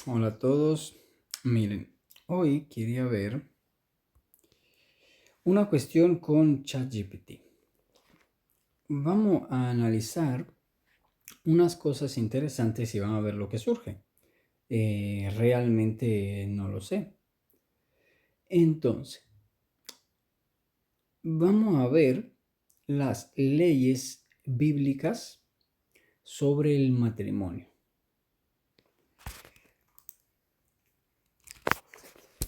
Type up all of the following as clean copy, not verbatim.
Hola a todos. Miren, hoy quería ver una cuestión con ChatGPT. Vamos a analizar unas cosas interesantes y vamos a ver lo que surge. Realmente no lo sé. Entonces, vamos a ver las leyes bíblicas sobre el matrimonio.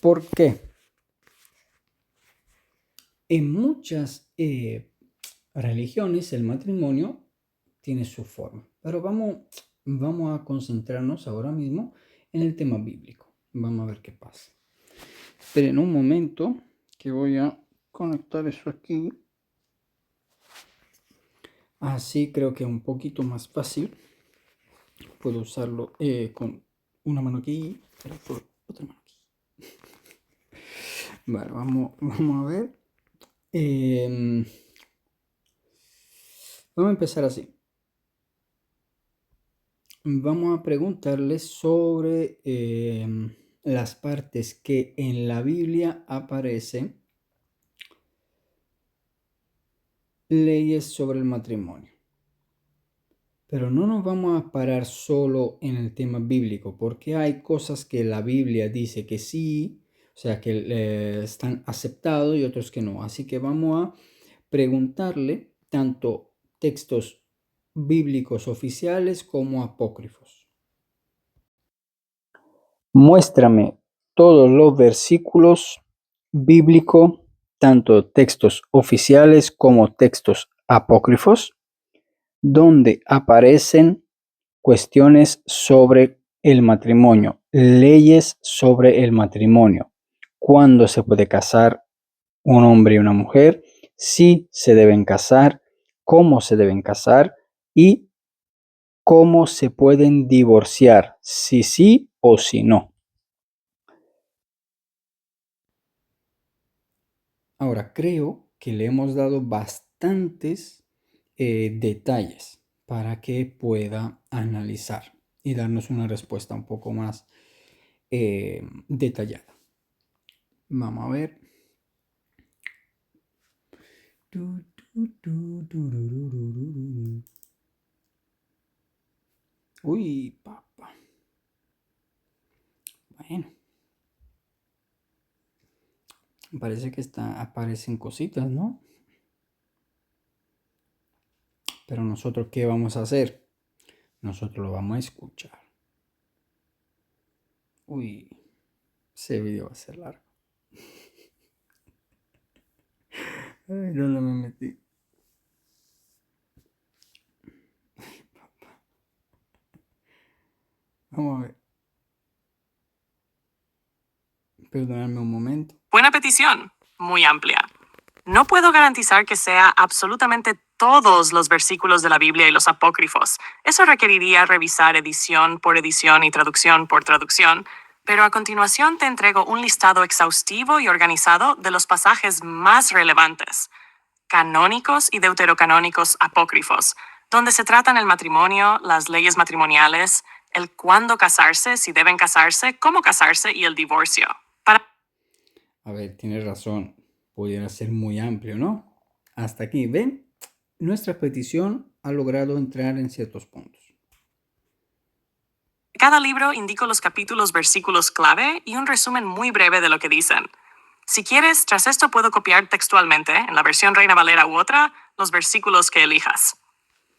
¿Por qué? En muchas religiones el matrimonio tiene su forma, pero vamos a concentrarnos ahora mismo en el tema bíblico. Vamos a ver qué pasa. Esperen un momento que voy a conectar eso aquí. Así creo que es un poquito más fácil. Puedo usarlo con una mano aquí, otra mano aquí. Vale, vamos a ver. Vamos a empezar así. Vamos a preguntarles sobre las partes que en la Biblia aparecen leyes sobre el matrimonio. Pero no nos vamos a parar solo en el tema bíblico, porque hay cosas que la Biblia dice que sí, o sea, que están aceptados y otros que no. Así que vamos a preguntarle tanto textos bíblicos oficiales como apócrifos. Muéstrame todos los versículos bíblicos, tanto textos oficiales como textos apócrifos, donde aparecen cuestiones sobre el matrimonio, leyes sobre el matrimonio, cuándo se puede casar un hombre y una mujer, si se deben casar, cómo se deben casar y cómo se pueden divorciar, si sí o si no. Ahora, creo que le hemos dado bastantes detalles para que pueda analizar y darnos una respuesta un poco más detallada. Vamos a ver. Uy, papá. Bueno, parece que aparecen cositas, ¿no? Pero nosotros, ¿qué vamos a hacer? Nosotros lo vamos a escuchar. Uy, ese video va a ser largo. Ay, ¿dónde me metí? Vamos a ver. Perdonadme un momento. Buena petición, muy amplia. No puedo garantizar que sea absolutamente todos los versículos de la Biblia y los apócrifos. Eso requeriría revisar edición por edición y traducción por traducción, pero a continuación te entrego un listado exhaustivo y organizado de los pasajes más relevantes, canónicos y deuterocanónicos apócrifos, donde se tratan el matrimonio, las leyes matrimoniales, el cuándo casarse, si deben casarse, cómo casarse y el divorcio. A ver, tienes razón. Pudiera ser muy amplio, ¿no? Hasta aquí, ¿ven? Nuestra petición ha logrado entrar en ciertos puntos. Cada libro indica los capítulos, versículos clave y un resumen muy breve de lo que dicen. Si quieres, tras esto puedo copiar textualmente, en la versión Reina Valera u otra, los versículos que elijas.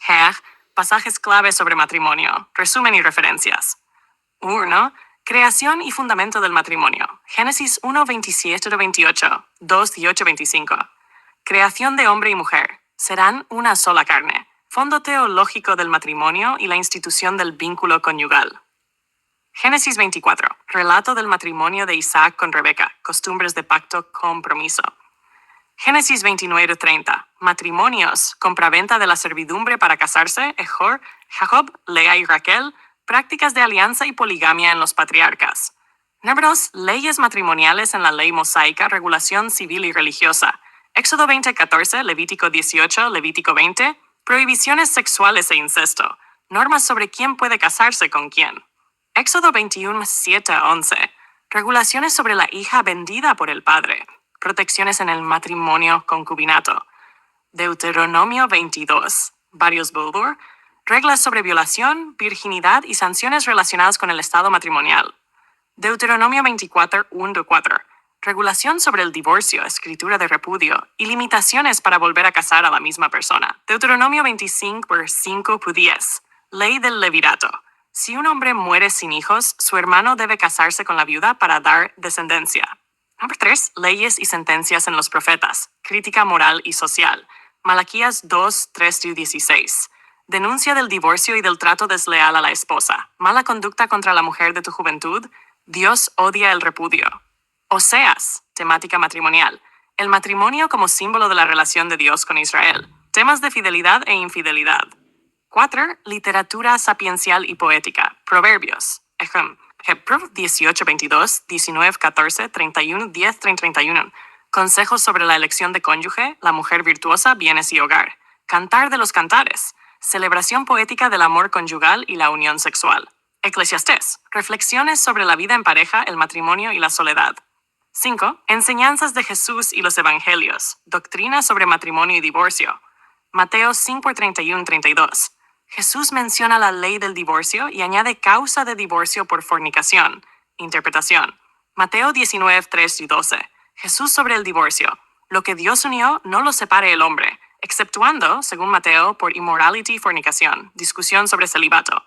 Her, pasajes clave sobre matrimonio, resumen y referencias. 1. Creación y fundamento del matrimonio. Génesis 1, 27-28, 2, 18-25. Creación de hombre y mujer. Serán una sola carne. Fondo teológico del matrimonio y la institución del vínculo conyugal. Génesis 24. Relato del matrimonio de Isaac con Rebeca. Costumbres de pacto, compromiso. Génesis 29-30. Matrimonios. Compraventa de la servidumbre para casarse. Ejor, Jacob, Lea y Raquel. Prácticas de alianza y poligamia en los patriarcas. Números. Leyes matrimoniales en la ley mosaica, regulación civil y religiosa. Éxodo 20-14, Levítico 18, Levítico 20. Prohibiciones sexuales e incesto. Normas sobre quién puede casarse con quién. Éxodo 21, 7 a 11. Regulaciones sobre la hija vendida por el padre. Protecciones en el matrimonio concubinato. Deuteronomio 22. Varios Bulgur. Reglas sobre violación, virginidad y sanciones relacionadas con el estado matrimonial. Deuteronomio 24, 1-4. Regulación sobre el divorcio, escritura de repudio y limitaciones para volver a casar a la misma persona. Deuteronomio 25, 5-10. Ley del levirato. Si un hombre muere sin hijos, su hermano debe casarse con la viuda para dar descendencia. Número 3. Leyes y sentencias en los profetas. Crítica moral y social. Malaquías 2, 3-16. Denuncia del divorcio y del trato desleal a la esposa. Mala conducta contra la mujer de tu juventud. Dios odia el repudio. Oseas, temática matrimonial. El matrimonio como símbolo de la relación de Dios con Israel. Temas de fidelidad e infidelidad. 4. Literatura sapiencial y poética. Proverbios. Ejemplo, 18, 22, 19, 14, 31, 10, 31. Consejos sobre la elección de cónyuge, la mujer virtuosa, bienes y hogar. Cantar de los cantares. Celebración poética del amor conyugal y la unión sexual. Eclesiastés. Reflexiones sobre la vida en pareja, el matrimonio y la soledad. 5. Enseñanzas de Jesús y los Evangelios. Doctrina sobre matrimonio y divorcio. Mateo 5, 31-32. Jesús menciona la ley del divorcio y añade causa de divorcio por fornicación. Interpretación. Mateo 19, 3-12. Jesús sobre el divorcio. Lo que Dios unió, no lo separe el hombre, exceptuando, según Mateo, por immorality y fornicación. Discusión sobre celibato.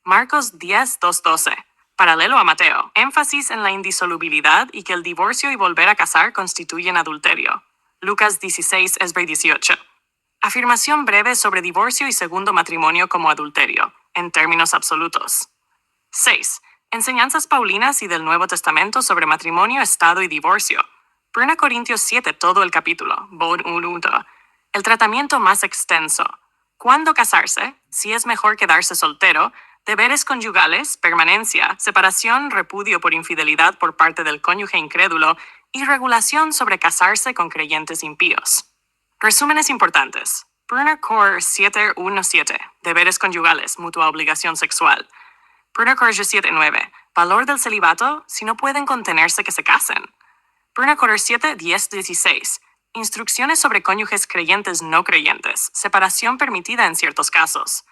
Marcos 10, 2-12. Paralelo a Mateo. Énfasis en la indisolubilidad y que el divorcio y volver a casar constituyen adulterio. Lucas 16, 18. Afirmación breve sobre divorcio y segundo matrimonio como adulterio, en términos absolutos. 6. Enseñanzas paulinas y del Nuevo Testamento sobre matrimonio, estado y divorcio. 1 Corintios 7, todo el capítulo. Bod 1. El tratamiento más extenso. ¿Cuándo casarse? Si es mejor quedarse soltero. Deberes conyugales, permanencia, separación, repudio por infidelidad por parte del cónyuge incrédulo y regulación sobre casarse con creyentes impíos. Resúmenes importantes. 1 Cor 7:1-7. Deberes conyugales, mutua obligación sexual. 1 Cor 7:9. Valor del celibato, si no pueden contenerse que se casen. 1 Cor 7:10-16. Instrucciones sobre cónyuges creyentes no creyentes. Separación permitida en ciertos casos.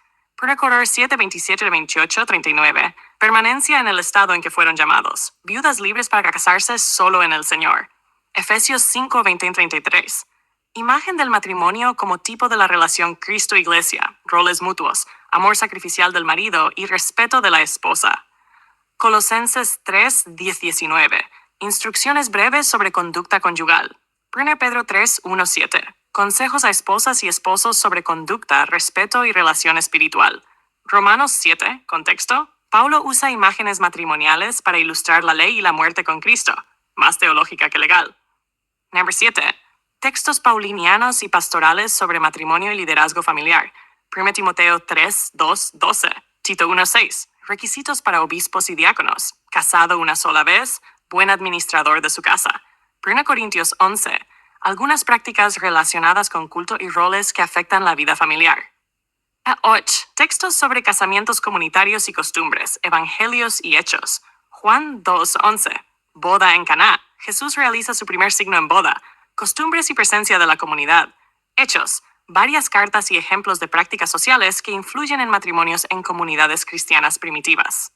1 Cor 7:27-28-39. Permanencia en el estado en que fueron llamados. Viudas libres para casarse solo en el Señor. Efesios 5:20-33. Imagen del matrimonio como tipo de la relación Cristo-Iglesia, roles mutuos, amor sacrificial del marido y respeto de la esposa. Colosenses 3:10-19. Instrucciones breves sobre conducta conyugal. 1 Pedro 3:1-7. Consejos a esposas y esposos sobre conducta, respeto y relación espiritual. Romanos 7, contexto. Pablo usa imágenes matrimoniales para ilustrar la ley y la muerte con Cristo, más teológica que legal. Número 7. Textos paulinianos y pastorales sobre matrimonio y liderazgo familiar. 1 Timoteo 3, 2, 12. Tito 1, 6. Requisitos para obispos y diáconos. Casado una sola vez. Buen administrador de su casa. 1 Corintios 11. Algunas prácticas relacionadas con culto y roles que afectan la vida familiar. 8. Textos sobre casamientos comunitarios y costumbres. Evangelios y hechos. Juan 2, 11. Boda en Caná. Jesús realiza su primer signo en boda. Costumbres y presencia de la comunidad. Hechos. Varias cartas y ejemplos de prácticas sociales que influyen en matrimonios en comunidades cristianas primitivas.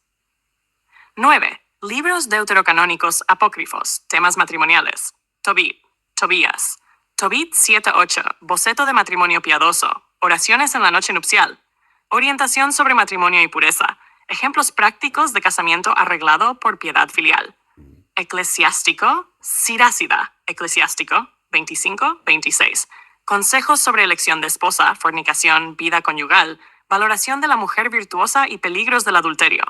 9. Libros deuterocanónicos apócrifos. Temas matrimoniales. Tobit. Tobías. Tobit 7:8. Boceto de matrimonio piadoso. Oraciones en la noche nupcial. Orientación sobre matrimonio y pureza. Ejemplos prácticos de casamiento arreglado por piedad filial. Eclesiástico, Sirásida, Eclesiástico, 25-26. Consejos sobre elección de esposa, fornicación, vida conyugal, valoración de la mujer virtuosa y peligros del adulterio.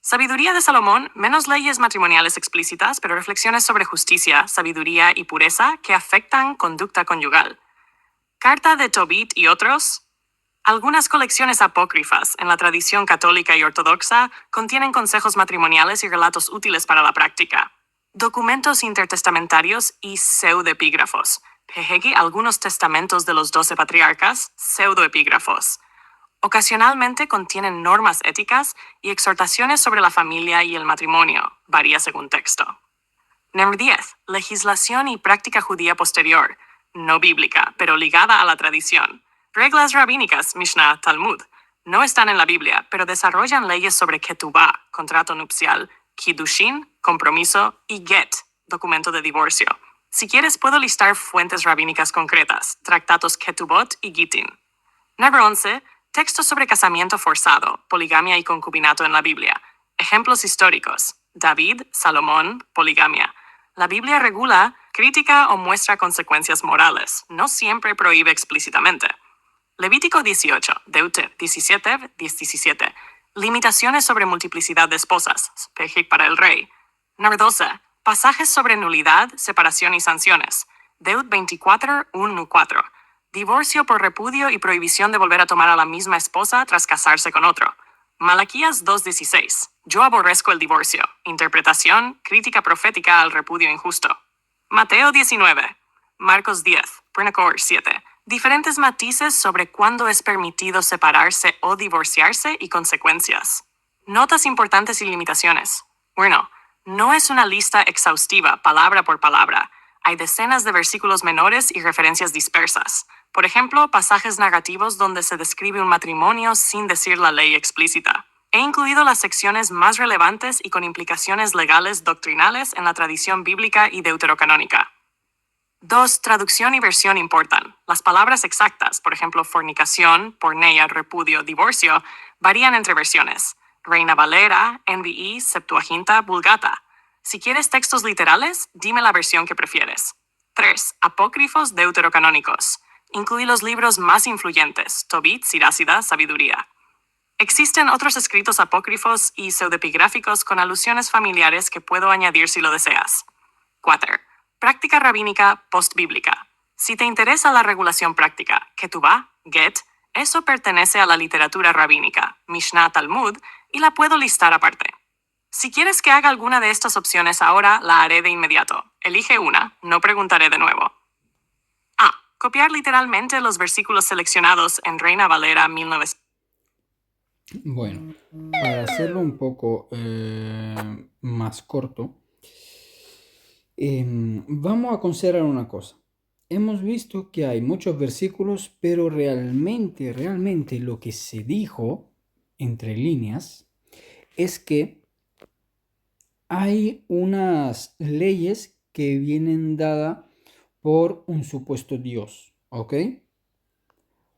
Sabiduría de Salomón, menos leyes matrimoniales explícitas, pero reflexiones sobre justicia, sabiduría y pureza que afectan conducta conyugal. Carta de Tobit y otros. Algunas colecciones apócrifas en la tradición católica y ortodoxa contienen consejos matrimoniales y relatos útiles para la práctica. Documentos intertestamentarios y pseudoepígrafos. Algunos testamentos de los 12 patriarcas, pseudoepígrafos. Ocasionalmente contienen normas éticas y exhortaciones sobre la familia y el matrimonio, varía según texto. Número 10. Legislación y práctica judía posterior, no bíblica, pero ligada a la tradición. Reglas rabínicas, Mishnah, Talmud, no están en la Biblia, pero desarrollan leyes sobre ketubá, contrato nupcial, kiddushin, compromiso, y get, documento de divorcio. Si quieres, puedo listar fuentes rabínicas concretas, tractatos ketubot y gittin. Número 11. Textos sobre casamiento forzado, poligamia y concubinato en la Biblia. Ejemplos históricos. David, Salomón, poligamia. La Biblia regula, critica o muestra consecuencias morales, no siempre prohíbe explícitamente. Levítico 18, Deute 17, 17. Limitaciones sobre multiplicidad de esposas, pejic para el rey. Número 12. Pasajes sobre nulidad, separación y sanciones. Deut 24, 1, 4. Divorcio por repudio y prohibición de volver a tomar a la misma esposa tras casarse con otro. Malaquías 2:16. Yo aborrezco el divorcio. Interpretación, crítica profética al repudio injusto. Mateo 19. Marcos 10. Prenacor 7. Diferentes matices sobre cuándo es permitido separarse o divorciarse y consecuencias. Notas importantes y limitaciones. Bueno, no es una lista exhaustiva, palabra por palabra. Hay decenas de versículos menores y referencias dispersas. Por ejemplo, pasajes narrativos donde se describe un matrimonio sin decir la ley explícita. He incluido las secciones más relevantes y con implicaciones legales doctrinales en la tradición bíblica y deuterocanónica. 2. Traducción y versión importan. Las palabras exactas, por ejemplo, fornicación, porneia, repudio, divorcio, varían entre versiones. Reina Valera, NBE, Septuaginta, Vulgata. Si quieres textos literales, dime la versión que prefieres. 3. Apócrifos deuterocanónicos. Incluí los libros más influyentes, Tobit, Sirácida, Sabiduría. Existen otros escritos apócrifos y pseudepigráficos con alusiones familiares que puedo añadir si lo deseas. 4. Práctica rabínica postbíblica. Si te interesa la regulación práctica, ketubá, get, eso pertenece a la literatura rabínica, Mishnah, Talmud, y la puedo listar aparte. Si quieres que haga alguna de estas opciones ahora, la haré de inmediato. Elige una, no preguntaré de nuevo. A. Copiar literalmente los versículos seleccionados en Reina Valera 1900. Bueno, para hacerlo un poco más corto, vamos a considerar una cosa. Hemos visto que hay muchos versículos, pero realmente lo que se dijo entre líneas es que hay unas leyes que vienen dadas por un supuesto Dios, ¿ok?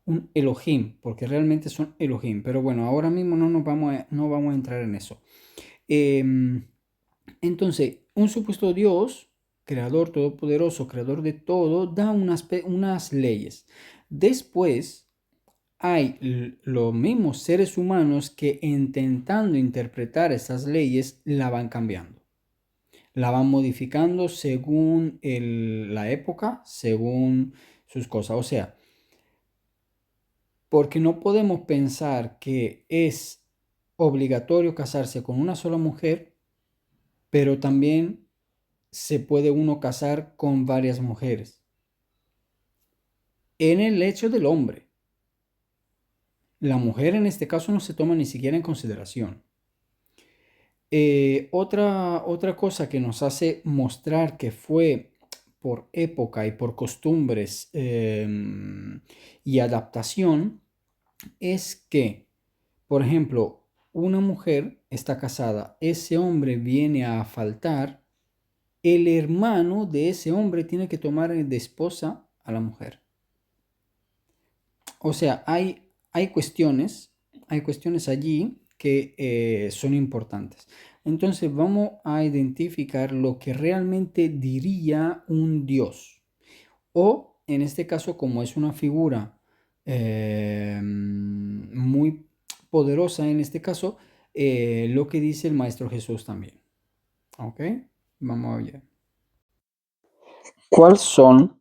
Un Elohim, porque realmente son Elohim, pero bueno, ahora mismo no vamos a entrar en eso. Entonces, un supuesto Dios, creador todopoderoso, creador de todo, da unas leyes. Después, hay los mismos seres humanos que intentando interpretar esas leyes, la van cambiando. La van modificando según la época, según sus cosas. O sea, porque no podemos pensar que es obligatorio casarse con una sola mujer, pero también se puede uno casar con varias mujeres. En el hecho del hombre, la mujer en este caso no se toma ni siquiera en consideración. Otra cosa que nos hace mostrar que fue por época y por costumbres y adaptación es que, por ejemplo, una mujer está casada, ese hombre viene a faltar, el hermano de ese hombre tiene que tomar de esposa a la mujer. O sea, hay cuestiones allí que son importantes. Entonces vamos a identificar lo que realmente diría un Dios. O en este caso, como es una figura muy poderosa en este caso, lo que dice el Maestro Jesús también. ¿Ok? Vamos a ver. ¿Cuáles son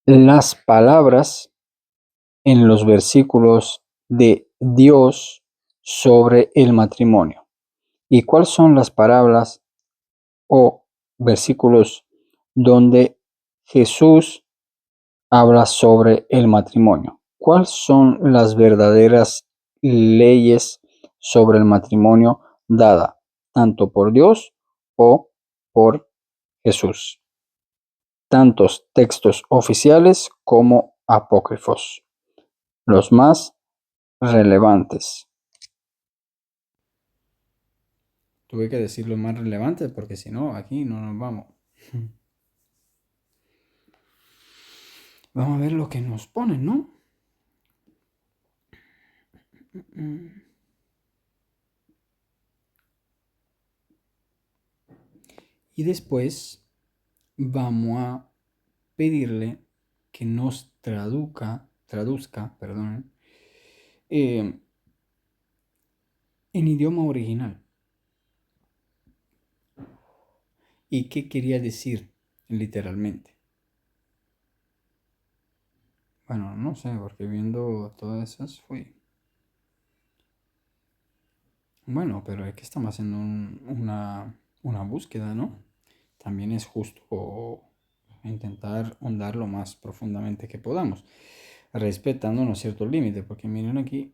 las palabras en los versículos de Dios sobre el matrimonio? ¿Y cuáles son las palabras o versículos donde Jesús habla sobre el matrimonio? ¿cuáles son las verdaderas leyes sobre el matrimonio dada tanto por Dios o por Jesús? Tantos textos oficiales como apócrifos, los más relevantes. Tuve que decir los más relevantes porque si no, aquí no nos vamos. Vamos a ver lo que nos ponen, ¿no? Y después vamos a pedirle que nos traduzca, perdón, en idioma original. ¿Y qué quería decir literalmente? Bueno, no sé, porque viendo todas esas fui. Bueno, pero es que estamos haciendo una búsqueda, ¿no? También es justo intentar ahondar lo más profundamente que podamos, respetando unos ciertos límites, porque miren aquí.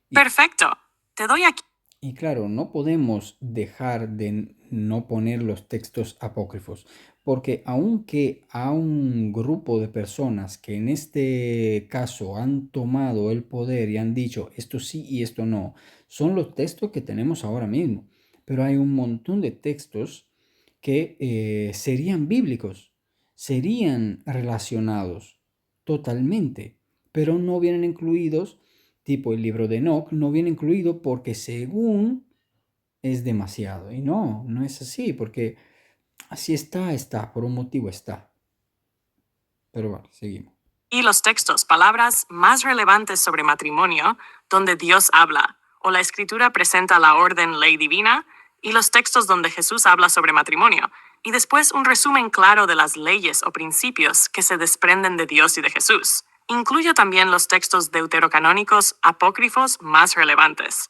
Perfecto. Te doy aquí. Y claro, no podemos dejar de no poner los textos apócrifos, porque aunque a un grupo de personas que en este caso han tomado el poder y han dicho esto sí y esto no, son los textos que tenemos ahora mismo, pero hay un montón de textos que serían bíblicos, serían relacionados totalmente, pero no vienen incluidos, tipo el libro de Enoch, no viene incluido porque según es demasiado. Y no, no es así, porque así está, por un motivo está. Pero vale, seguimos. Y los textos, palabras más relevantes sobre matrimonio, donde Dios habla, o la escritura presenta la orden, ley divina, y los textos donde Jesús habla sobre matrimonio, y después un resumen claro de las leyes o principios que se desprenden de Dios y de Jesús. Incluyo también los textos deuterocanónicos apócrifos más relevantes.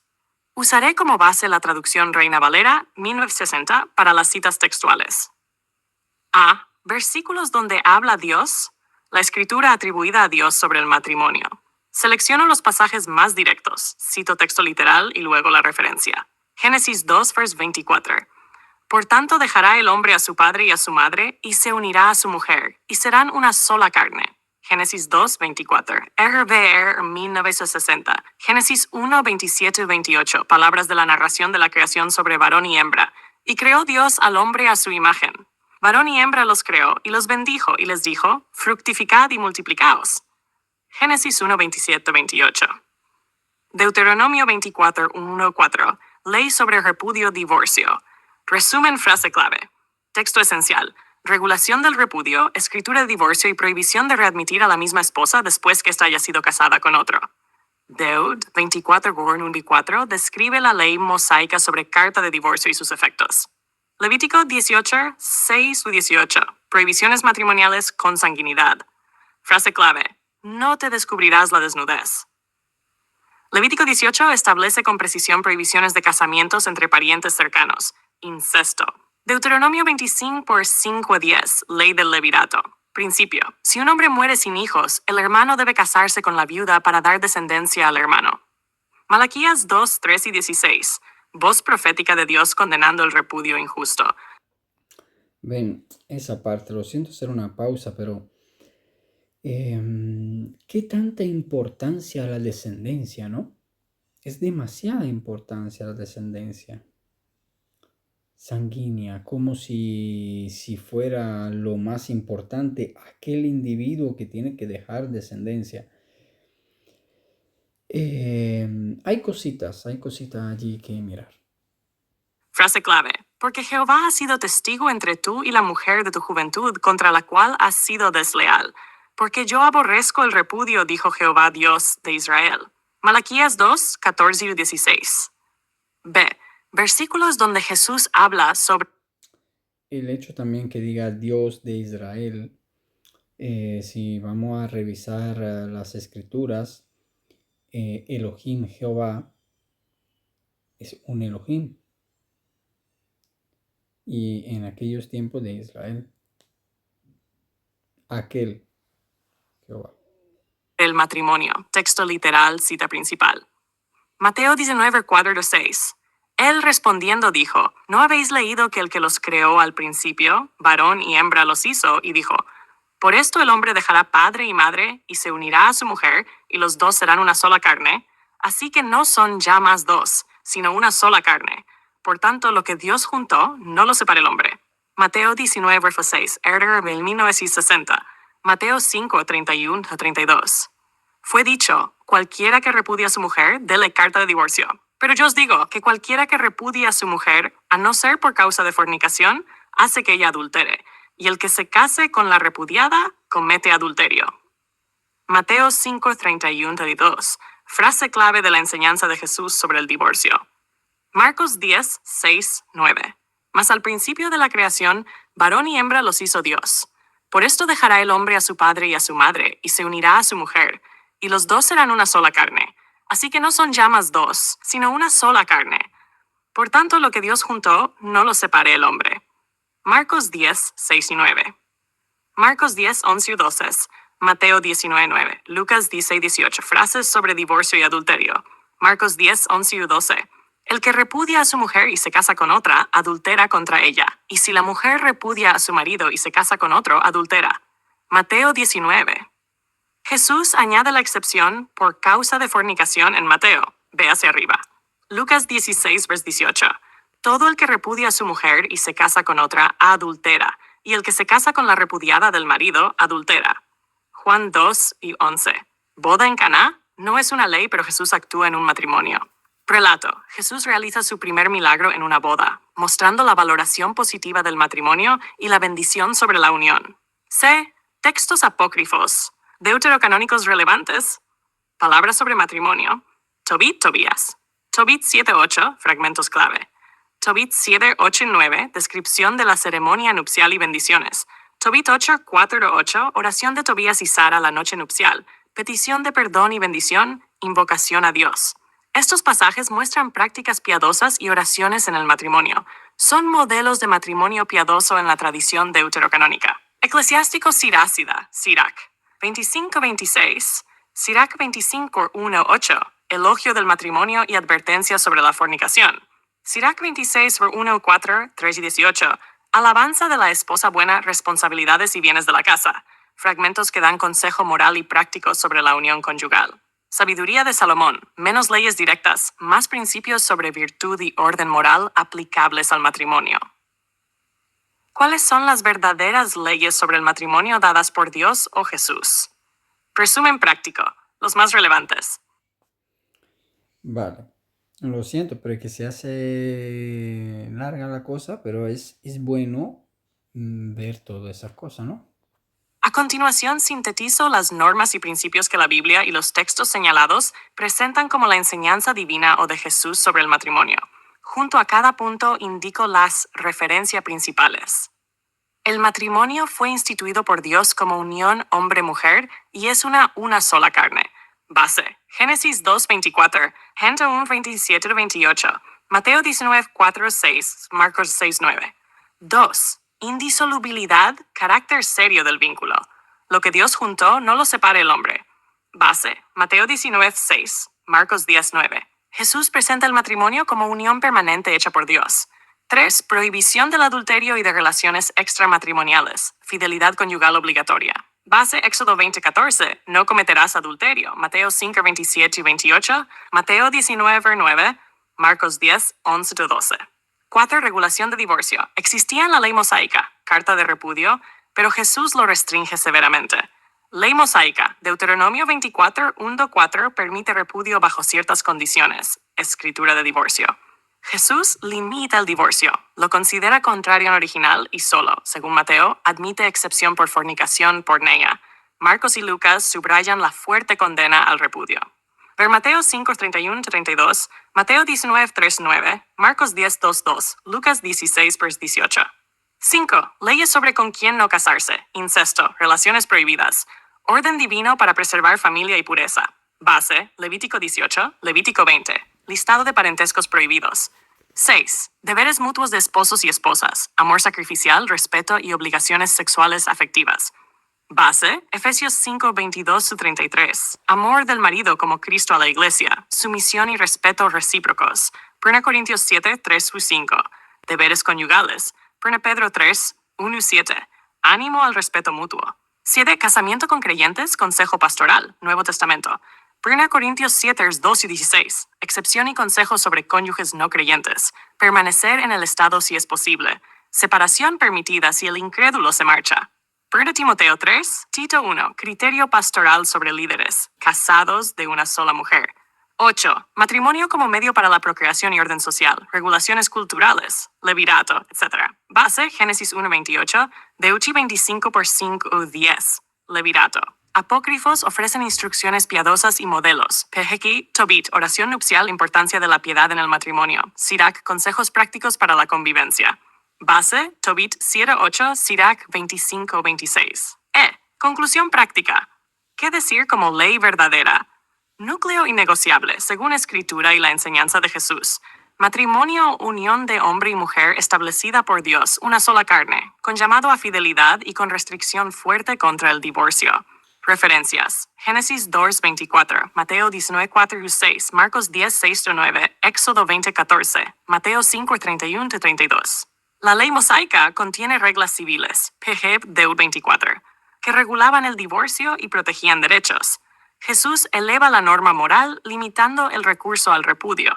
Usaré como base la traducción Reina Valera 1960 para las citas textuales. A. Versículos donde habla Dios, la escritura atribuida a Dios sobre el matrimonio. Selecciono los pasajes más directos, cito texto literal y luego la referencia. Génesis 2, vers 24. Por tanto dejará el hombre a su padre y a su madre, y se unirá a su mujer, y serán una sola carne. Génesis 2, 24. RVR 1960. Génesis 1, 27 y 28. Palabras de la narración de la creación sobre varón y hembra. Y creó Dios al hombre a su imagen. Varón y hembra los creó, y los bendijo, y les dijo, fructificad y multiplicaos. Génesis 1, 27, 28. Deuteronomio 24, 1, 4. Ley sobre repudio divorcio. Resumen frase clave. Texto esencial. Regulación del repudio, escritura de divorcio y prohibición de readmitir a la misma esposa después que ésta haya sido casada con otro. Deud 24, describe la ley mosaica sobre carta de divorcio y sus efectos. Levítico 18, 6 u 18. Prohibiciones matrimoniales con sanguinidad. Frase clave. No te descubrirás la desnudez. Levítico 18 establece con precisión prohibiciones de casamientos entre parientes cercanos. Incesto. Deuteronomio 25 por 5 a 10. Ley del levirato. Principio. Si un hombre muere sin hijos, el hermano debe casarse con la viuda para dar descendencia al hermano. Malaquías 2, 3 y 16. Voz profética de Dios condenando el repudio injusto. Ven, esa parte, lo siento hacer una pausa, pero ¿qué tanta importancia a la descendencia, no? Es demasiada importancia a la descendencia sanguínea, como si fuera lo más importante aquel individuo que tiene que dejar descendencia. Hay cositas allí que mirar. Frase clave. Porque Jehová ha sido testigo entre tú y la mujer de tu juventud contra la cual has sido desleal. Porque yo aborrezco el repudio, dijo Jehová Dios de Israel. Malaquías 2, 14 y 16. B. Versículos donde Jesús habla sobre El hecho también que diga Dios de Israel, si vamos a revisar las escrituras, Elohim, Jehová, es un Elohim. y en aquellos tiempos de Israel. Aquel Jehová. El matrimonio, texto literal, cita principal. Mateo 19, 4-6. Él respondiendo dijo, ¿no habéis leído que el que los creó al principio, varón y hembra los hizo? Y dijo, por esto el hombre dejará padre y madre y se unirá a su mujer, y los dos serán una sola carne. Así que no son ya más dos, sino una sola carne. Por tanto, lo que Dios juntó, no lo separe el hombre. Mateo 19, verso 6, Herder 1960. Mateo 5, 31-32. Fue dicho, cualquiera que repudia a su mujer, dele carta de divorcio. Pero yo os digo que cualquiera que repudia a su mujer, a no ser por causa de fornicación, hace que ella adultere, y el que se case con la repudiada, comete adulterio. Mateo 5, 31-32, frase clave de la enseñanza de Jesús sobre el divorcio. Marcos 10, 6, 9. Mas al principio de la creación, varón y hembra los hizo Dios. Por esto dejará el hombre a su padre y a su madre, y se unirá a su mujer, y los dos serán una sola carne. Así que no son ya más dos, sino una sola carne. Por tanto, lo que Dios juntó, no lo separe el hombre. Marcos 10, 6 y 9. Marcos 10, 11 y 12. Mateo 19, 9. Lucas 16, 18. Frases sobre divorcio y adulterio. Marcos 10, 11 y 12. El que repudia a su mujer y se casa con otra, adultera contra ella. Y si la mujer repudia a su marido y se casa con otro, adultera. Mateo 19. Jesús añade la excepción por causa de fornicación en Mateo. Ve hacia arriba. Lucas 16, vers 18. Todo el que repudia a su mujer y se casa con otra, adultera. Y el que se casa con la repudiada del marido, adultera. Juan 2 y 11. Boda en Caná no es una ley, pero Jesús actúa en un matrimonio. Relato. Jesús realiza su primer milagro en una boda, mostrando la valoración positiva del matrimonio y la bendición sobre la unión. C. Textos apócrifos. Deuterocanónicos relevantes. Palabras sobre matrimonio. Tobit, Tobías. Tobit 7-8, fragmentos clave. Tobit 7-8 y 9, descripción de la ceremonia nupcial y bendiciones. Tobit 8, 4-8, oración de Tobías y Sara la noche nupcial. Petición de perdón y bendición, invocación a Dios. Estos pasajes muestran prácticas piadosas y oraciones en el matrimonio. Son modelos de matrimonio piadoso en la tradición deuterocanónica. Eclesiástico Sirácida, Sirac. 25-26, Sirac 25-1-8, elogio del matrimonio y advertencia sobre la fornicación. Sirac 26-1-4, 3 y 18, alabanza de la esposa buena, responsabilidades y bienes de la casa. Fragmentos que dan consejo moral y práctico sobre la unión conyugal. Sabiduría de Salomón, menos leyes directas, más principios sobre virtud y orden moral aplicables al matrimonio. ¿Cuáles son las verdaderas leyes sobre el matrimonio dadas por Dios o Jesús? Resumen práctico, los más relevantes. Vale. Lo siento, pero es que se hace larga la cosa, pero es bueno ver todas esas cosas, ¿no? A continuación, sintetizo las normas y principios que la Biblia y los textos señalados presentan como la enseñanza divina o de Jesús sobre el matrimonio. Junto a cada punto indico las referencias principales. El matrimonio fue instituido por Dios como unión hombre-mujer y es una sola carne. Base: Génesis 2:24, Génesis 1:27-28, Mateo 19:4-6, Marcos 6:9. 2. Indisolubilidad, carácter serio del vínculo. Lo que Dios juntó, no lo separe el hombre. Base: Mateo 19:6, Marcos 10:9. Jesús presenta el matrimonio como unión permanente hecha por Dios. 3. Prohibición del adulterio y de relaciones extramatrimoniales. Fidelidad conyugal obligatoria. Base: Éxodo 20:14. No cometerás adulterio. Mateo 5:27 y 28. Mateo 19:9. Marcos 10:11-12. 4. Regulación de divorcio. Existía en la ley mosaica, carta de repudio, pero Jesús lo restringe severamente. Ley mosaica. Deuteronomio 24:1-4 permite repudio bajo ciertas condiciones. Escritura de divorcio. Jesús limita el divorcio, lo considera contrario al original y solo, según Mateo, admite excepción por fornicación porneia. Marcos y Lucas subrayan la fuerte condena al repudio. Ver Mateo 5:31-32, Mateo 19:3-9, Marcos 10:2-2, Lucas 16:18. 5. Leyes sobre con quién no casarse, incesto, relaciones prohibidas. Orden divino para preservar familia y pureza. Base: Levítico 18, Levítico 20. Listado de parentescos prohibidos. 6. Deberes mutuos de esposos y esposas, amor sacrificial, respeto y obligaciones sexuales afectivas. Base, Efesios 5, 22-33. Amor del marido como Cristo a la iglesia, sumisión y respeto recíprocos. 1 Corintios 7, 3-5. Deberes conyugales. 1 Pedro 3, 1-7. Ánimo al respeto mutuo. 7. Casamiento con creyentes, consejo pastoral, Nuevo Testamento. 1 Corintios 7, 2-16. Excepción y consejo sobre cónyuges no creyentes. Permanecer en el estado si es posible. Separación permitida si el incrédulo se marcha. 1 Timoteo 3, Tito 1, criterio pastoral sobre líderes, casados de una sola mujer. 8. Matrimonio como medio para la procreación y orden social, regulaciones culturales, levirato, etc. Base, Génesis 1:28, Deuteronomio 25:5-10, levirato. Apócrifos ofrecen instrucciones piadosas y modelos. Pejeki, Tobit, oración nupcial, importancia de la piedad en el matrimonio. Sirach, consejos prácticos para la convivencia. Base, Tobit 7:8, Sirach 25:26. Conclusión práctica. ¿Qué decir como ley verdadera? Núcleo innegociable, según Escritura y la enseñanza de Jesús. Matrimonio, unión de hombre y mujer establecida por Dios, una sola carne, con llamado a fidelidad y con restricción fuerte contra el divorcio. Referencias. Génesis 2:24, Mateo 19:4-6, Marcos 10:6-9, Éxodo 20:14, Mateo 5:31-32. La ley mosaica contiene reglas civiles, Pejeb Deut 24, que regulaban el divorcio y protegían derechos. Jesús eleva la norma moral limitando el recurso al repudio.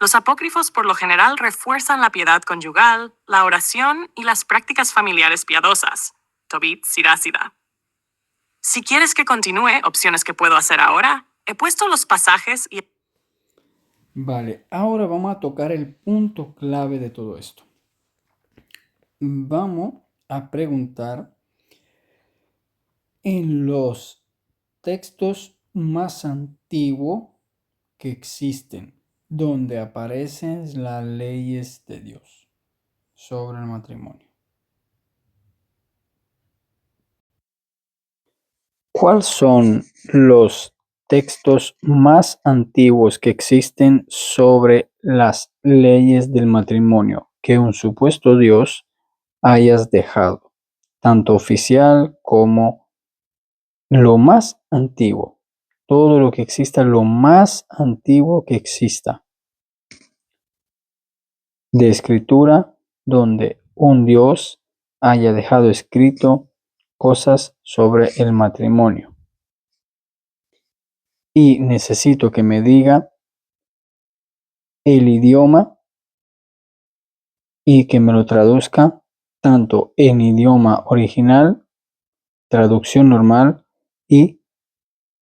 Los apócrifos por lo general refuerzan la piedad conyugal, la oración y las prácticas familiares piadosas. Tobit Sirásida. Si quieres que continúe, opciones que puedo hacer ahora, he puesto los pasajes y... Vale, ahora vamos a tocar el punto clave de todo esto. Vamos a preguntar en los textos más antiguos que existen, donde aparecen las leyes de Dios sobre el matrimonio. ¿Cuáles son los textos más antiguos que existen sobre las leyes del matrimonio que un supuesto Dios hayas dejado, tanto oficial como lo más antiguo? Todo lo que exista, lo más antiguo que exista de escritura, donde un Dios haya dejado escrito cosas sobre el matrimonio. Y necesito que me diga el idioma y que me lo traduzca tanto en idioma original, traducción normal y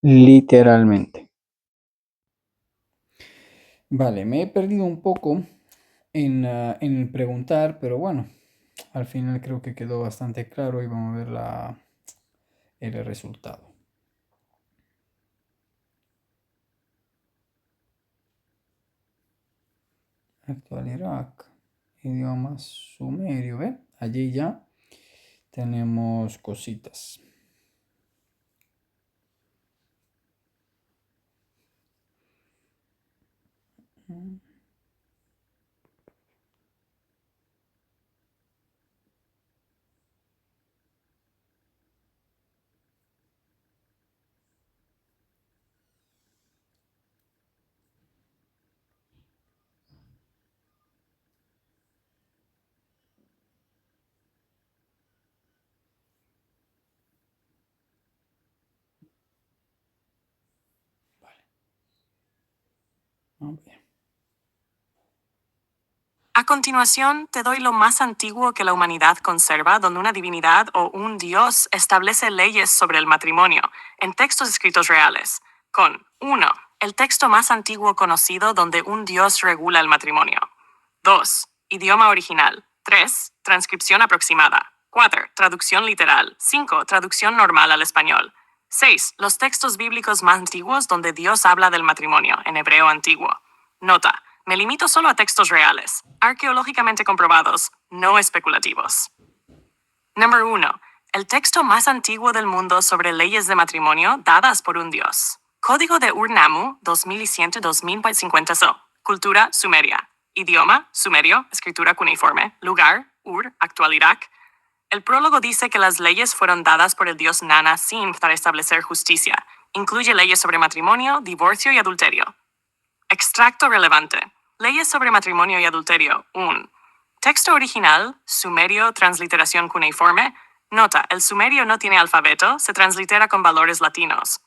literalmente. Vale, me he perdido un poco en preguntar, pero bueno, al final creo que quedó bastante claro y vamos a ver el resultado. Actual Irak, idioma sumerio, ¿ve? Allí ya tenemos cositas. A continuación, te doy lo más antiguo que la humanidad conserva, donde una divinidad o un dios establece leyes sobre el matrimonio, en textos escritos reales. Con 1. El texto más antiguo conocido donde un dios regula el matrimonio. 2. Idioma original. 3. Transcripción aproximada. 4. Traducción literal. 5. Traducción normal al español. 6. Los textos bíblicos más antiguos donde Dios habla del matrimonio, en hebreo antiguo. Nota. Me limito solo a textos reales, arqueológicamente comprobados, no especulativos. Número 1. El texto más antiguo del mundo sobre leyes de matrimonio dadas por un dios. Código de Ur-Nammu, 2100-2050 So. Cultura sumeria. Idioma, sumerio, escritura cuneiforme. Lugar, Ur, actual Irak. El prólogo dice que las leyes fueron dadas por el dios Nana Sin para establecer justicia. Incluye leyes sobre matrimonio, divorcio y adulterio. Extracto relevante. Leyes sobre matrimonio y adulterio. 1. Texto original, sumerio, transliteración cuneiforme. Nota, el sumerio no tiene alfabeto, se translitera con valores latinos.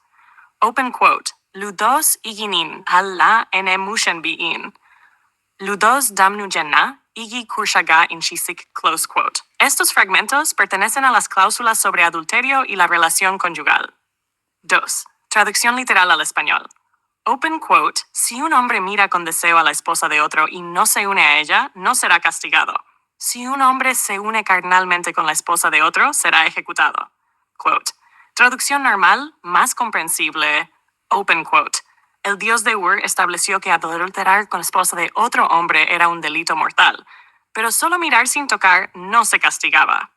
Open quote. Ludos iginin alla ene mushen biin. Ludos damnu jenna, igi kurshaga in shisik, close quote. Estos fragmentos pertenecen a las cláusulas sobre adulterio y la relación conyugal. 2. Traducción literal al español. Open quote, si un hombre mira con deseo a la esposa de otro y no se une a ella, no será castigado. Si un hombre se une carnalmente con la esposa de otro, será ejecutado. Quote. Traducción normal, más comprensible. Open quote. El dios de Ur estableció que adulterar con la esposa de otro hombre era un delito mortal, pero solo mirar sin tocar no se castigaba.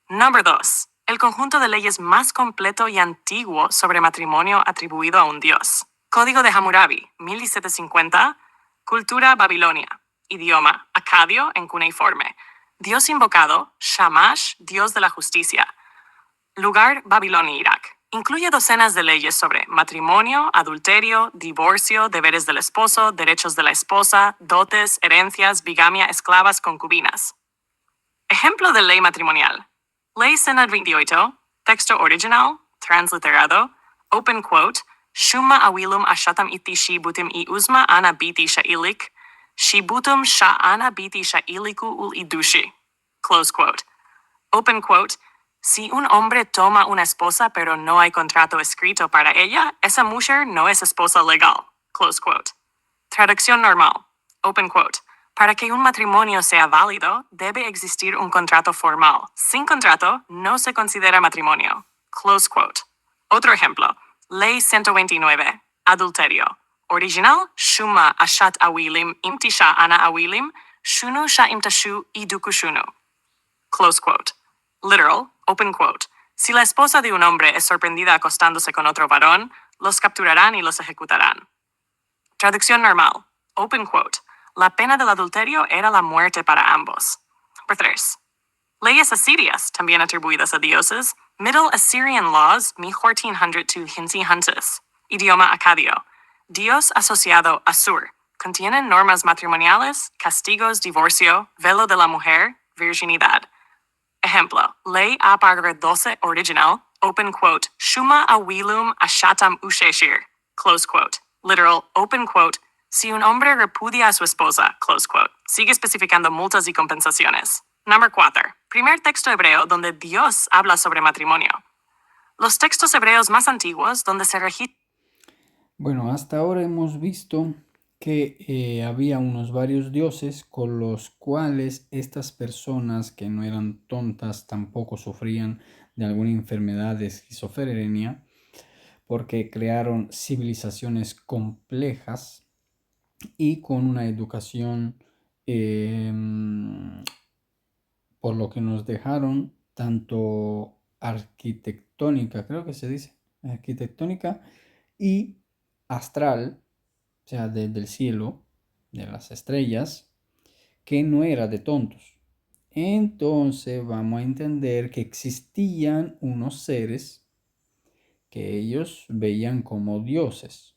Número 2. El conjunto de leyes más completo y antiguo sobre matrimonio atribuido a un dios. Código de Hammurabi, 1750. Cultura babilonia. Idioma, acadio en cuneiforme. Dios invocado, Shamash, dios de la justicia. Lugar, Babilonia, Irak. Incluye docenas de leyes sobre matrimonio, adulterio, divorcio, deberes del esposo, derechos de la esposa, dotes, herencias, bigamia, esclavas, concubinas. Ejemplo de ley matrimonial. Ley Senad 28, texto original, transliterado, open quote, Shumma awilum ashatam iti shibutim I uzma ana biti sha'ilik, shibutum sha'ana biti sha'iliku ul idushi. Close quote. Open quote, si un hombre toma una esposa pero no hay contrato escrito para ella, esa mujer no es esposa legal. Close quote. Traducción normal. Open quote. Para que un matrimonio sea válido, debe existir un contrato formal. Sin contrato, no se considera matrimonio. Close quote. Otro ejemplo. Ley 129. Adulterio. Original, Shumma ashat awilim imtisha ana awilim, shunu sha imtashu idukushunu. Close quote. Literal, open quote. Si la esposa de un hombre es sorprendida acostándose con otro varón, los capturarán y los ejecutarán. Traducción normal. Open quote. La pena del adulterio era la muerte para ambos. Por 3. Leyes asirias, también atribuidas a dioses. Middle Assyrian Laws, 1400 to Hinsi Huntus. Idioma acadio. Dios asociado Asur. Contienen normas matrimoniales, castigos, divorcio, velo de la mujer, virginidad. Ejemplo, Ley Apagre 12 original, open quote, Shuma awilum ashatam usheshir, close quote. Literal, open quote, si un hombre repudia a su esposa, close quote. Sigue especificando multas y compensaciones. Number 4. Primer texto hebreo donde Dios habla sobre matrimonio. Los textos hebreos más antiguos donde se registra. Bueno, hasta ahora hemos visto que había unos varios dioses con los cuales estas personas que no eran tontas tampoco sufrían de alguna enfermedad de esquizofrenia, porque crearon civilizaciones complejas y con una educación por lo que nos dejaron tanto arquitectónica, creo que se dice, arquitectónica y astral, o sea, del cielo, de las estrellas, que no era de tontos. Entonces vamos a entender que existían unos seres que ellos veían como dioses.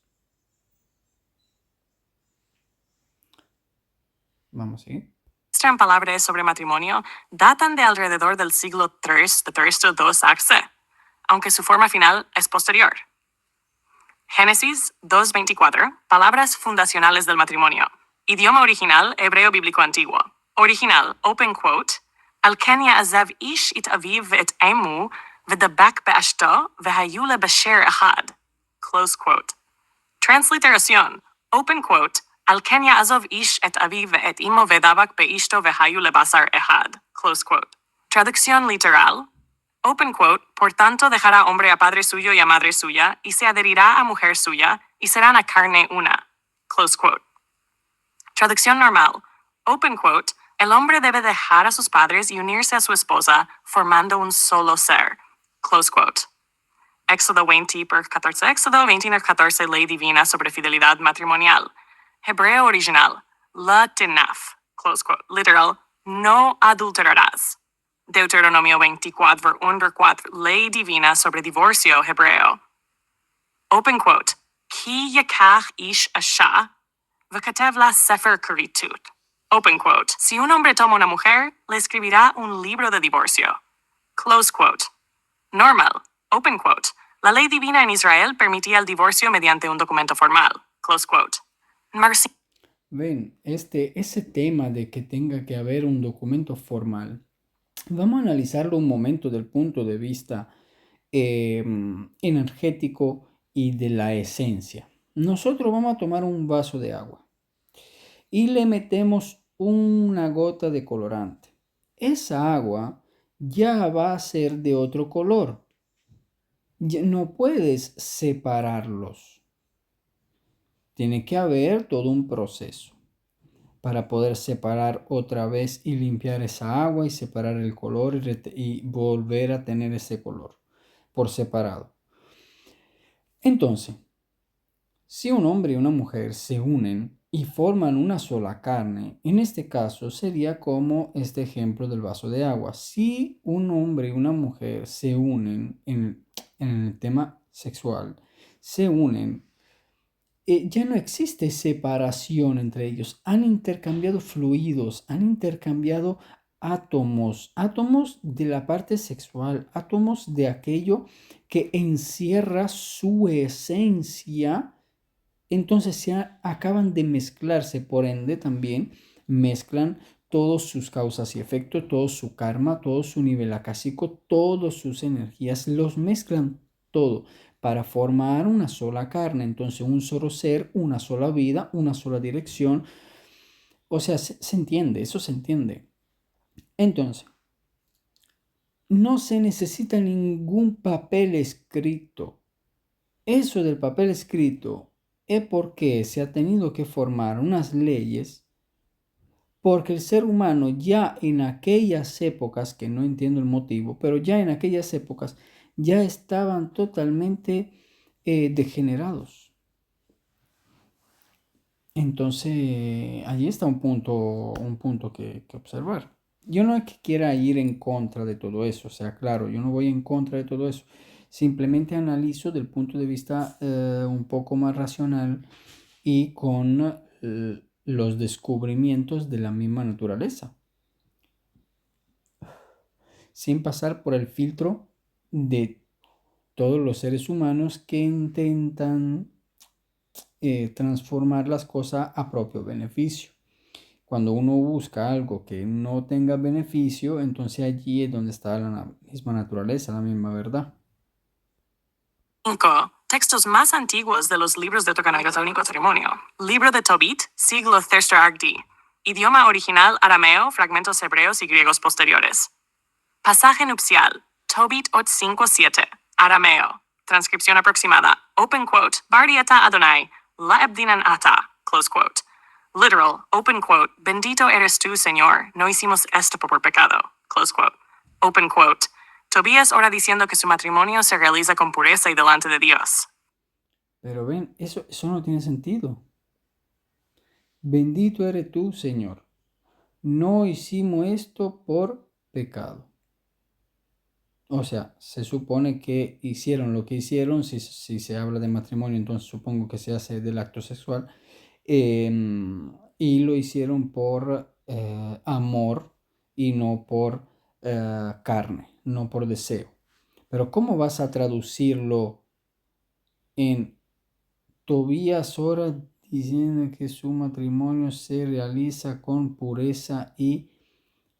Vamos a seguir. En palabras sobre matrimonio datan de alrededor del siglo III de Cristo 2 AC, aunque su forma final es posterior. Génesis 2:24, palabras fundacionales del matrimonio. Idioma original, hebreo bíblico antiguo. Original, open quote, Al Kenya azav ish it aviv et emu, v'dabak be'ashto, v'hayu le b'sher ahad. Close quote. Transliteración, open quote, Al Kenya azov ish et aviv et imo v'dabak be'ishto v'hayu le basar ehad. Close quote. Traducción literal, open quote, por tanto dejará hombre a padre suyo y a madre suya, y se adherirá a mujer suya, y serán a carne una. Close quote. Traducción normal, open quote, el hombre debe dejar a sus padres y unirse a su esposa, formando un solo ser. Close quote. Éxodo 20, 14, Éxodo 20, 14, ley divina sobre fidelidad matrimonial. Hebreo original, la tenaf, close quote, literal, no adulterarás. Deuteronomio 24, 1-4, ley divina sobre divorcio hebreo. Open quote, ki yakach ish asha, v'katev la sefer keritut. Open quote, si un hombre toma una mujer, le escribirá un libro de divorcio. Close quote. Normal. Open quote. La ley divina en Israel permitía el divorcio mediante un documento formal. Close quote. Ven, ese tema de que tenga que haber un documento formal, vamos a analizarlo un momento del punto de vista energético y de la esencia. Nosotros vamos a tomar un vaso de agua y le metemos una gota de colorante. Esa agua ya va a ser de otro color. Ya no puedes separarlos. Tiene que haber todo un proceso para poder separar otra vez y limpiar esa agua y separar el color y volver a tener ese color por separado. Entonces, si un hombre y una mujer se unen y forman una sola carne, en este caso sería como este ejemplo del vaso de agua. Si un hombre y una mujer se unen en el tema sexual, se unen, ya no existe separación entre ellos. Han intercambiado fluidos, han intercambiado átomos de la parte sexual, átomos de aquello que encierra su esencia. Entonces acaban de mezclarse, por ende también mezclan todas sus causas y efectos, todo su karma, todo su nivel acásico, todas sus energías, los mezclan todo para formar una sola carne. Entonces un solo ser, una sola vida, una sola dirección. O sea, se entiende, eso se entiende. Entonces, no se necesita ningún papel escrito. Eso del papel escrito es porque se ha tenido que formar unas leyes, porque el ser humano ya en aquellas épocas, que no entiendo el motivo, pero ya en aquellas épocas ya estaban totalmente degenerados. Entonces, allí está un punto que observar. Yo no es que quiera ir en contra de todo eso, o sea, claro, yo no voy en contra de todo eso. Simplemente analizo del punto de vista un poco más racional y con los descubrimientos de la misma naturaleza, sin pasar por el filtro de todos los seres humanos que intentan transformar las cosas a propio beneficio. Cuando uno busca algo que no tenga beneficio, entonces allí es donde está la misma naturaleza, la misma verdad. 5. Textos más antiguos de los libros de Deuteronomio Ceremonio. Libro de Tobit, siglo III. Idioma original arameo, fragmentos hebreos y griegos posteriores. Pasaje nupcial. Tobit 857. Arameo. Transcripción aproximada. Open quote. Bardieta Adonai. La ebdinan ata. Close quote. Literal. Open quote. Bendito eres tú, Señor. No hicimos esto por pecado. Close quote. Open quote. Tobías ora diciendo que su matrimonio se realiza con pureza y delante de Dios. Pero ven, eso no tiene sentido. Bendito eres tú, Señor. No hicimos esto por pecado. O sea, se supone que hicieron lo que hicieron. Si se habla de matrimonio, entonces supongo que se hace del acto sexual. Y lo hicieron por amor y no por carne, no por deseo. Pero ¿cómo vas a traducirlo en Tobías ora diciendo que su matrimonio se realiza con pureza y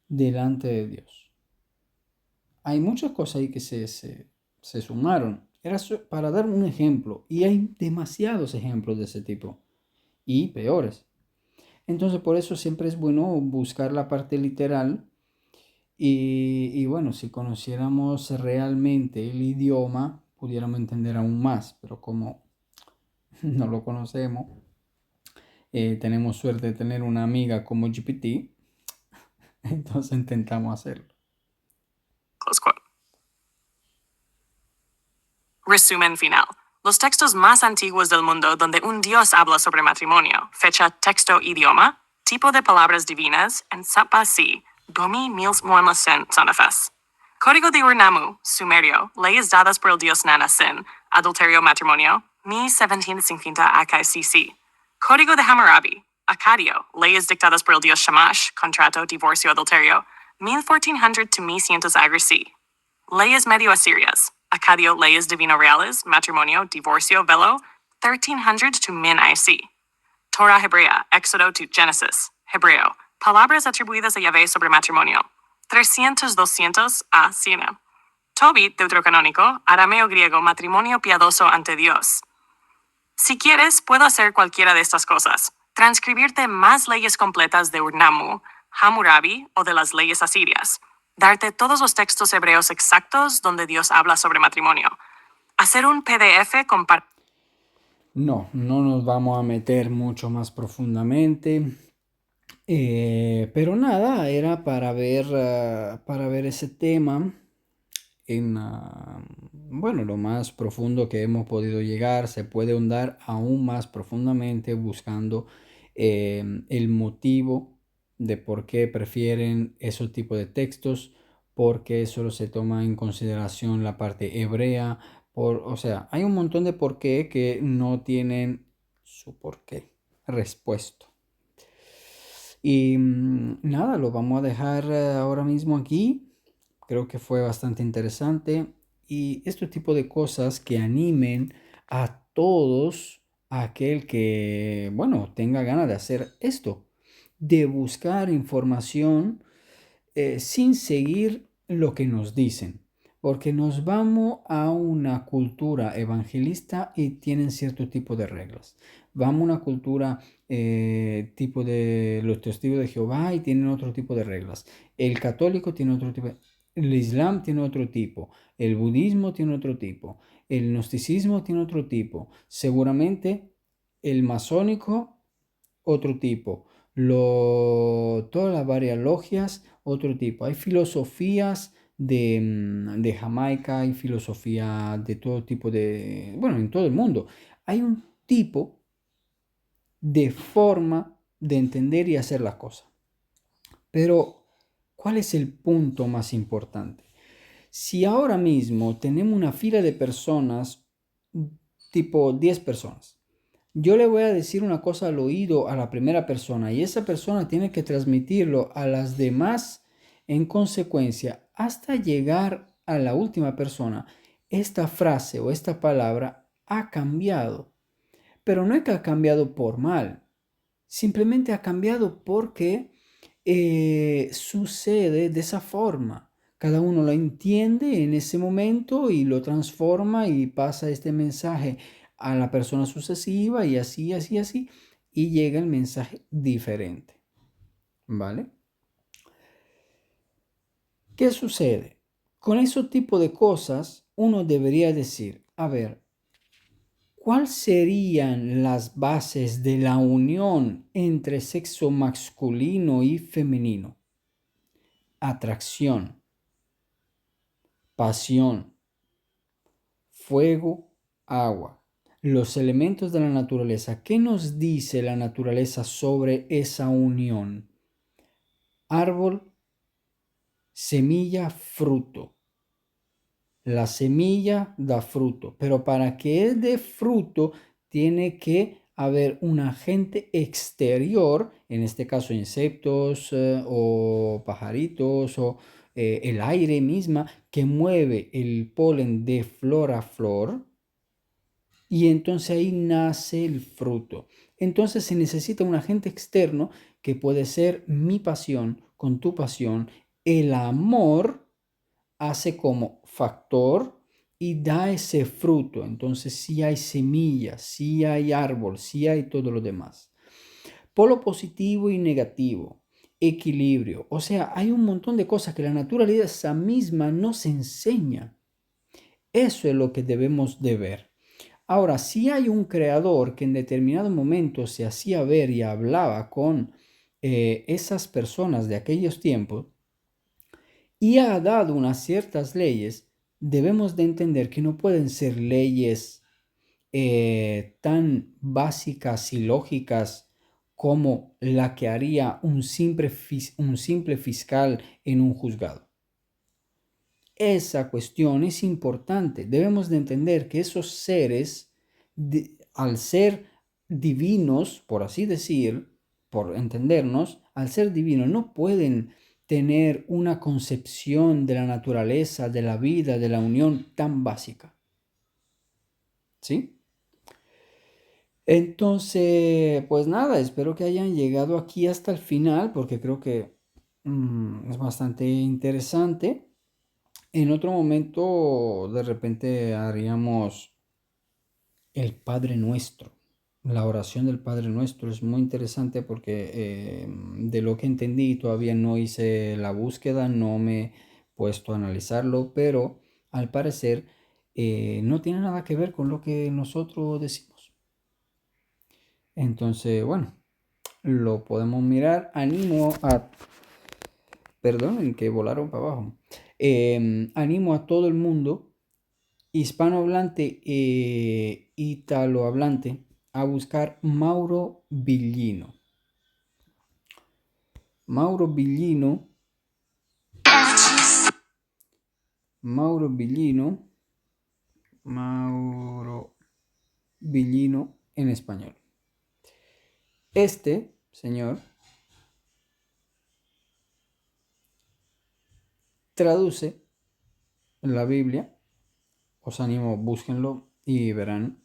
delante de Dios? Hay muchas cosas ahí que se sumaron. Era para dar un ejemplo. Y hay demasiados ejemplos de ese tipo. Y peores. Entonces por eso siempre es bueno buscar la parte literal. Y bueno, si conociéramos realmente el idioma, pudiéramos entender aún más. Pero como no lo conocemos, tenemos suerte de tener una amiga como GPT. Entonces intentamos hacerlo. Close quote. Resumen final. Los textos más antiguos del mundo donde un dios habla sobre matrimonio. Fecha, texto, idioma. Tipo de palabras divinas en Sapasi, Domi Mils Moemasen Sanafes. Código de Urnamu, Sumerio, leyes dadas por el dios Nana Sin, adulterio matrimonio, 1750 AKCC. Código de Hammurabi, Acadio, leyes dictadas por el dios Shamash, contrato, divorcio, adulterio, 1400 to 1100 AGRC. Leyes medio asirias, Acadio, leyes divino reales, matrimonio, divorcio, velo, 1300 to min IC. Torah hebrea, Éxodo to Genesis, hebreo, palabras atribuidas a Yahvé sobre matrimonio, 300-200 a 100. Tobit, deuterocanónico, arameo griego, matrimonio piadoso ante Dios. Si quieres, puedo hacer cualquiera de estas cosas. Transcribirte más leyes completas de Urnamu, Hammurabi o de las leyes asirias. Darte todos los textos hebreos exactos donde Dios habla sobre matrimonio. Hacer un PDF No nos vamos a meter mucho más profundamente. Pero nada, era para ver ese tema en, bueno, lo más profundo que hemos podido llegar. Se puede ahondar aún más profundamente buscando el motivo de por qué prefieren esos tipos de textos, porque solo se toma en consideración la parte hebrea. O sea, hay un montón de por qué que no tienen su por qué respuesto. Y nada, lo vamos a dejar ahora mismo aquí. Creo que fue bastante interesante. Y este tipo de cosas que animen a todos, a aquel que, bueno, tenga ganas de hacer esto, de buscar información sin seguir lo que nos dicen. Porque nos vamos a una cultura evangelista y tienen cierto tipo de reglas. Vamos a una cultura tipo de los testigos de Jehová y tienen otro tipo de reglas. El católico tiene otro tipo. El islam tiene otro tipo. El budismo tiene otro tipo. El gnosticismo tiene otro tipo. Seguramente el masónico otro tipo. Todas las varias logias, otro tipo. Hay filosofías de Jamaica, hay filosofía de todo tipo bueno, en todo el mundo. Hay un tipo de forma de entender y hacer las cosas. Pero, ¿cuál es el punto más importante? Si ahora mismo tenemos una fila de personas, tipo 10 personas, yo le voy a decir una cosa al oído a la primera persona y esa persona tiene que transmitirlo a las demás en consecuencia hasta llegar a la última persona. Esta frase o esta palabra ha cambiado, pero no es que ha cambiado por mal, simplemente ha cambiado porque sucede de esa forma. Cada uno lo entiende en ese momento y lo transforma y pasa este mensaje a la persona sucesiva y así, así, así, y llega el mensaje diferente. ¿Vale? ¿Qué sucede? Con ese tipo de cosas, uno debería decir, a ver, ¿cuáles serían las bases de la unión entre sexo masculino y femenino? Atracción, pasión, fuego, agua, los elementos de la naturaleza. ¿Qué nos dice la naturaleza sobre esa unión? Árbol, semilla, fruto. La semilla da fruto, pero para que dé fruto tiene que haber un agente exterior, en este caso insectos o pajaritos o el aire misma, que mueve el polen de flor a flor y entonces ahí nace el fruto. Entonces se necesita un agente externo que puede ser mi pasión con tu pasión, el amor hace como factor y da ese fruto. Entonces sí hay semillas, sí hay árbol, sí hay todo lo demás. Polo positivo y negativo, equilibrio. O sea, hay un montón de cosas que la naturaleza misma nos enseña. Eso es lo que debemos de ver. Ahora, si hay un creador que en determinado momento se hacía ver y hablaba con esas personas de aquellos tiempos, y ha dado unas ciertas leyes, debemos de entender que no pueden ser leyes tan básicas y lógicas como la que haría un simple fiscal en un juzgado. Esa cuestión es importante. Debemos de entender que esos seres, al ser divinos, por así decir, por entendernos, al ser divinos no pueden tener una concepción de la naturaleza, de la vida, de la unión tan básica. ¿Sí? Entonces, pues nada, espero que hayan llegado aquí hasta el final porque creo que es bastante interesante. En otro momento, de repente haríamos el Padre Nuestro. La oración del Padre Nuestro es muy interesante porque de lo que entendí todavía no hice la búsqueda, no me he puesto a analizarlo, pero al parecer no tiene nada que ver con lo que nosotros decimos. Entonces, bueno, lo podemos mirar. Animo a... Perdonen que volaron para abajo. Animo a todo el mundo, hispanohablante e italohablante, a buscar Mauro Villino. Mauro Villino. Mauro Villino. Mauro Villino en español. Este señor traduce la Biblia. Os animo, búsquenlo y verán.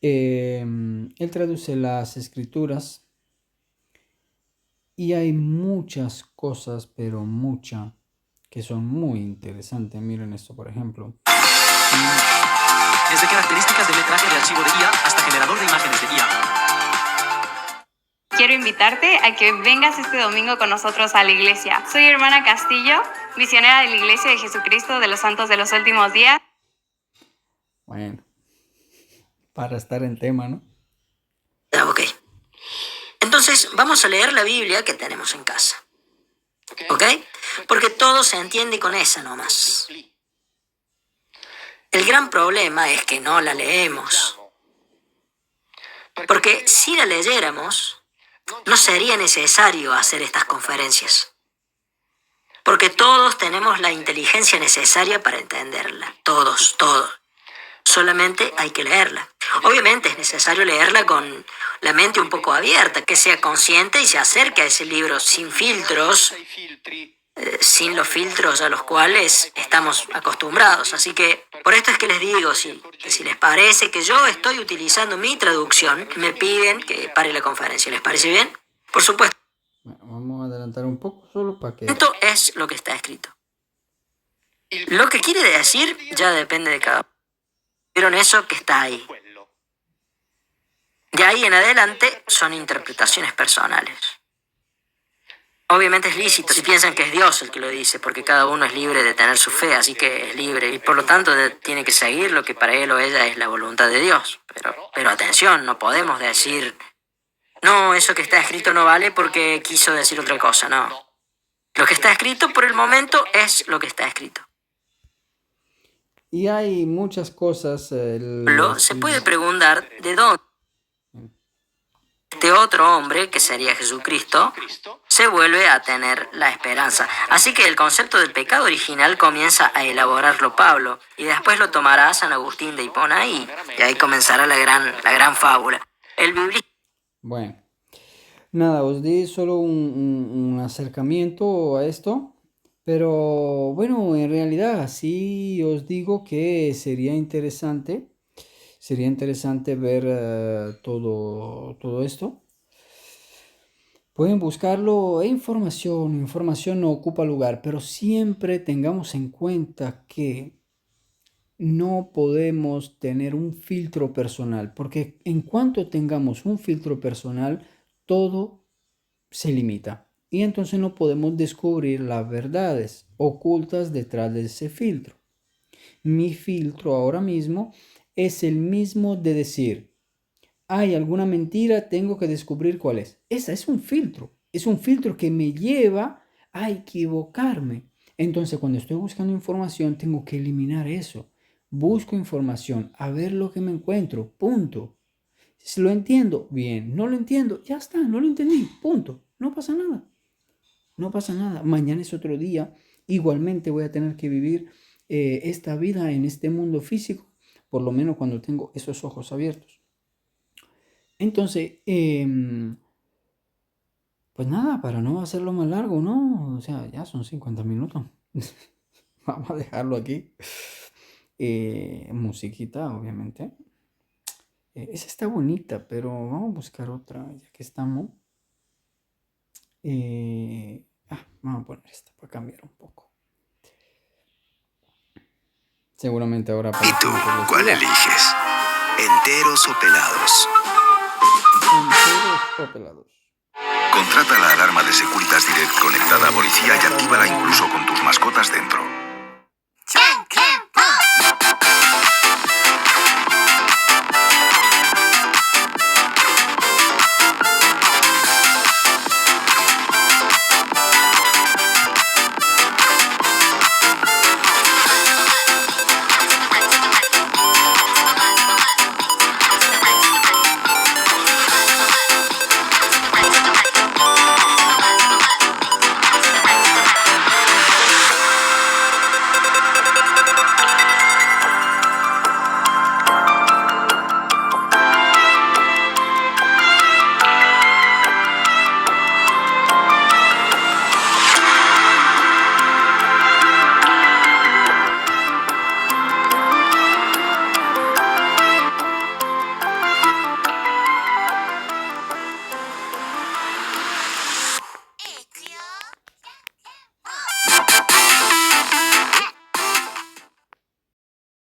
Él traduce las escrituras y hay muchas cosas, pero muchas, que son muy interesantes. Miren esto, por ejemplo. Desde características de metraje de archivo de IA hasta generador de imágenes de IA. Quiero invitarte a que vengas este domingo con nosotros a la iglesia. Soy hermana Castillo, misionera de la Iglesia de Jesucristo de los Santos de los Últimos Días. Bueno, para estar en tema, ¿no? Ok. Entonces, vamos a leer la Biblia que tenemos en casa. ¿Ok? Porque todo se entiende con esa nomás. El gran problema es que no la leemos. Porque si la leyéramos, no sería necesario hacer estas conferencias. Porque todos tenemos la inteligencia necesaria para entenderla. Todos. Solamente hay que leerla. Obviamente es necesario leerla con la mente un poco abierta, que sea consciente y se acerque a ese libro sin filtros, sin los filtros a los cuales estamos acostumbrados. Así que por esto es que les digo, que si les parece que yo estoy utilizando mi traducción, me piden que pare la conferencia. ¿Les parece bien? Por supuesto. Bueno, vamos a adelantar un poco solo para que... Esto es lo que está escrito. Lo que quiere decir ya depende de cada uno. ¿Vieron eso que está ahí? De ahí en adelante son interpretaciones personales. Obviamente es lícito si piensan que es Dios el que lo dice, porque cada uno es libre de tener su fe, así que es libre y por lo tanto tiene que seguir lo que para él o ella es la voluntad de Dios. Pero atención, no podemos decir, no, eso que está escrito no vale porque quiso decir otra cosa, no. Lo que está escrito por el momento es lo que está escrito. Y hay muchas cosas... Se puede preguntar de dónde este otro hombre, que sería Jesucristo, se vuelve a tener la esperanza. Así que el concepto del pecado original comienza a elaborarlo Pablo, y después lo tomará San Agustín de Hipona, y ahí comenzará la gran fábula. El biblista... Bueno, nada, os di solo un acercamiento a esto, pero bueno, en realidad sí os digo que sería interesante ver todo esto. Pueden buscarlo, información no ocupa lugar, pero siempre tengamos en cuenta que no podemos tener un filtro personal, porque en cuanto tengamos un filtro personal, todo se limita. Y entonces no podemos descubrir las verdades ocultas detrás de ese filtro. Mi filtro ahora mismo es el mismo de decir, hay alguna mentira, tengo que descubrir cuál es. Esa es un filtro. Es un filtro que me lleva a equivocarme. Entonces, cuando estoy buscando información, tengo que eliminar eso. Busco información, a ver lo que me encuentro, punto. Si lo entiendo, bien. No lo entiendo, ya está, no lo entendí, punto. No pasa nada. No pasa nada. Mañana es otro día. Igualmente voy a tener que vivir esta vida en este mundo físico, por lo menos cuando tengo esos ojos abiertos. Entonces, pues nada, para no hacerlo más largo, ¿no? O sea, ya son 50 minutos. Vamos a dejarlo aquí. Musiquita, obviamente. Esa está bonita, pero vamos a buscar otra, ya que estamos. Vamos a poner esta para cambiar un poco. Seguramente ahora... ¿Y tú, cuál eliges? ¿Enteros o pelados? Enteros o pelados. Contrata la alarma de Securitas Direct conectada a policía y actívala incluso con tus mascotas dentro.